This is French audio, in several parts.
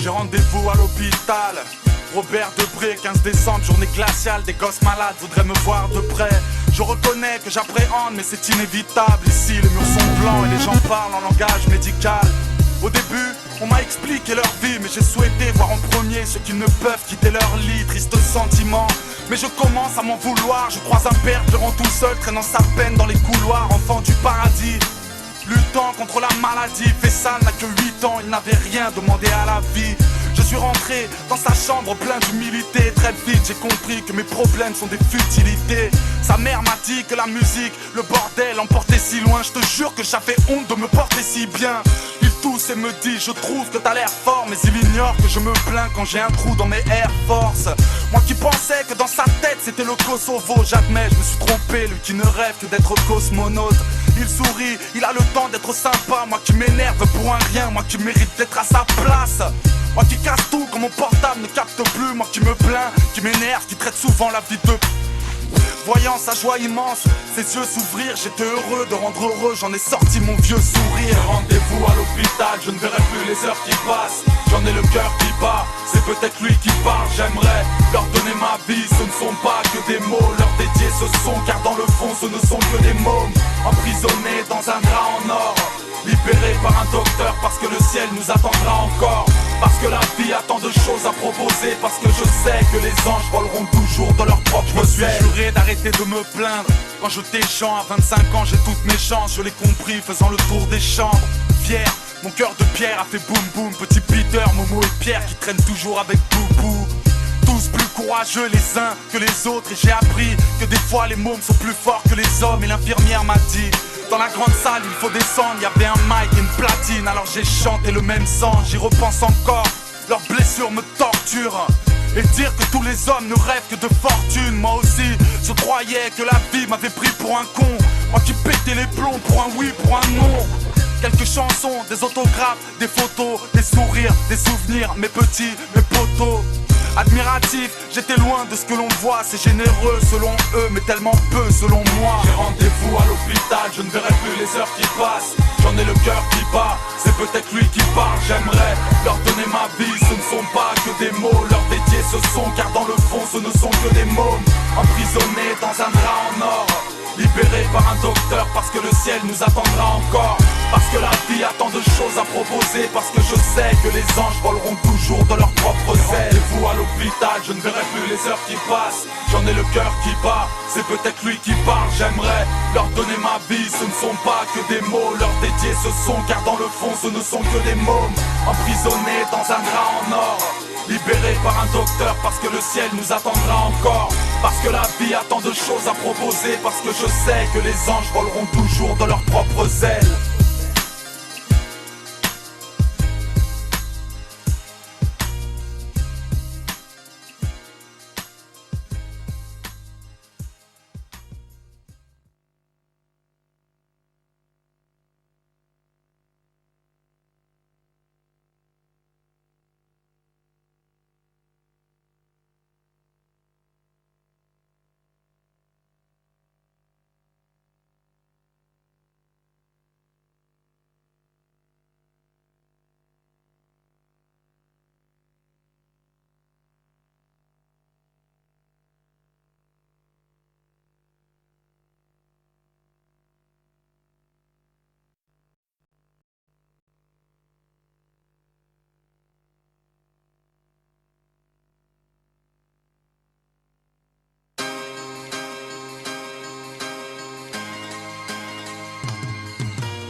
J'ai rendez-vous à l'hôpital. Robert Debré, 15 décembre, journée glaciale. Des gosses malades voudraient me voir de près. Je reconnais que j'appréhende, mais c'est inévitable. Ici, les murs sont blancs et les gens parlent en langage médical. Au début, on m'a expliqué leur vie, mais j'ai souhaité voir en premier ceux qui ne peuvent quitter leur lit. Triste sentiment, mais je commence à m'en vouloir. Je croise un père pleurant tout seul, traînant sa peine dans les couloirs. Enfant du paradis, luttant contre la maladie. Faisal n'a que 8 ans, il n'avait rien demandé à la vie. Je suis rentré dans sa chambre plein d'humilité. Très vite j'ai compris que mes problèmes sont des futilités. Sa mère m'a dit que la musique, le bordel emportait si loin. Je te jure que j'avais honte de me porter si bien. Il tousse et me dit je trouve que t'as l'air fort, mais il ignore que je me plains quand j'ai un trou dans mes Air Force. Moi qui pensais que dans sa tête c'était le Kosovo. J'admets, je me suis trompé, lui qui ne rêve que d'être cosmonaute. Il sourit, il a le temps d'être sympa. Moi qui m'énerve pour un rien, moi qui mérite d'être à sa place. Moi qui casse tout quand mon portable ne capte plus. Moi qui me plains, qui m'énerve, qui traite souvent la vie de... Voyant sa joie immense, ses yeux s'ouvrir, j'étais heureux de rendre heureux, j'en ai sorti mon vieux sourire. Rendez-vous à l'hôpital, je ne verrai plus les heures qui passent. J'en ai le cœur qui bat, c'est peut-être lui qui parle. J'aimerais leur donner ma vie, ce ne sont pas que des mots. Leur dédier ce son, car dans le fond ce ne sont que des mômes. Emprisonnés dans un drap en or, libérés par un docteur parce que le ciel nous attendra encore. Parce que la vie a tant de choses à proposer. Parce que je sais que les anges voleront toujours dans leur propre ciel. Je me suis juré d'arrêter de me plaindre. Quand je t'échante à 25 ans j'ai toutes mes chances. Je l'ai compris faisant le tour des chambres. Fier, mon cœur de pierre a fait boum boum. Petit Peter, Momo et Pierre qui traînent toujours avec Boubou. Tous plus courageux les uns que les autres. Et j'ai appris que des fois les mômes sont plus forts que les hommes. Et l'infirmière m'a dit dans la grande salle il faut descendre, il y avait un mic et une platine. Alors j'ai chanté le même sang, j'y repense encore. Leurs blessures me torturent. Et dire que tous les hommes ne rêvent que de fortune. Moi aussi je croyais que la vie m'avait pris pour un con. Moi qui pétais les plombs pour un oui, pour un non. Quelques chansons, des autographes, des photos, des sourires, des souvenirs, mes petits, mes potos. Admiratif, j'étais loin de ce que l'on voit. C'est généreux selon eux, mais tellement peu selon moi. J'ai rendez-vous à l'hôpital, je ne verrai plus les heures qui passent. J'en ai le cœur qui bat, c'est peut-être lui qui parle. J'aimerais leur donner ma vie, ce ne sont pas que des mots. Leur dédier ce son, car dans le fond ce ne sont que des mômes. Emprisonnés dans un drap en or, libérés par un docteur parce que le ciel nous attendra encore. Parce que la vie a tant de choses à proposer. Parce que je sais que les anges voleront toujours de leur propre zèle. Rendez-vous à l'hôpital, je ne verrai plus les heures qui passent. J'en ai le cœur qui bat, c'est peut-être lui qui parle. J'aimerais leur donner ma vie, ce ne sont pas que des mots. Leur dédier ce son, car dans le fond ce ne sont que des mômes. Emprisonnés dans un drap en or, libérés par un docteur parce que le ciel nous attendra encore. Parce que la vie a tant de choses à proposer. Parce que je sais que les anges voleront toujours de leurs propres ailes.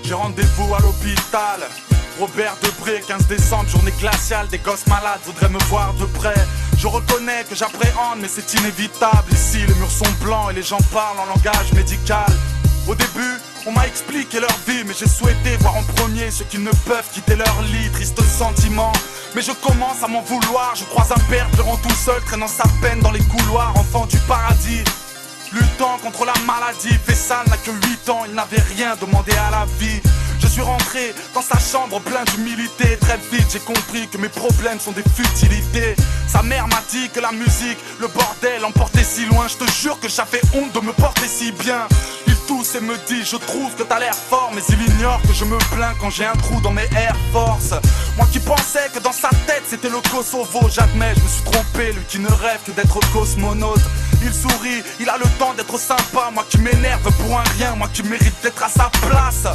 J'ai rendez-vous à l'hôpital. Robert Debré, 15 décembre, journée glaciale. Des gosses malades voudraient me voir de près. Je reconnais que j'appréhende, mais c'est inévitable. Ici les murs sont blancs et les gens parlent en langage médical. Au début, on m'a expliqué leur vie, mais j'ai souhaité voir en premier ceux qui ne peuvent quitter leur lit. Triste sentiment, mais je commence à m'en vouloir. Je croise un père pleurant tout seul, traînant sa peine dans les couloirs. Enfant du paradis, luttant contre la maladie. Faisal n'a que 8 ans, il n'avait rien demandé à la vie. Je suis rentré dans sa chambre plein d'humilité. Très vite j'ai compris que mes problèmes sont des futilités. Sa mère m'a dit que la musique, le bordel emportait si loin. Je te jure que j'avais honte de me porter si bien. Il tous et me dit je trouve que t'as l'air fort. Mais il ignore que je me plains quand j'ai un trou dans mes Air Force. Moi qui pensais que dans sa tête c'était le Kosovo. J'admets, je me suis trompé, lui qui ne rêve que d'être cosmonaute. Il sourit, il a le temps d'être sympa. Moi qui m'énerve pour un rien, moi qui mérite d'être à sa place.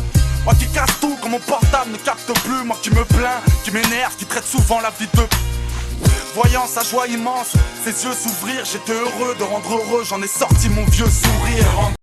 Moi qui casse tout quand mon portable ne capte plus. Moi qui me plains, qui m'énerve, qui traite souvent la vie de... Voyant sa joie immense, ses yeux s'ouvrir, j'étais heureux de rendre heureux, j'en ai sorti mon vieux sourire.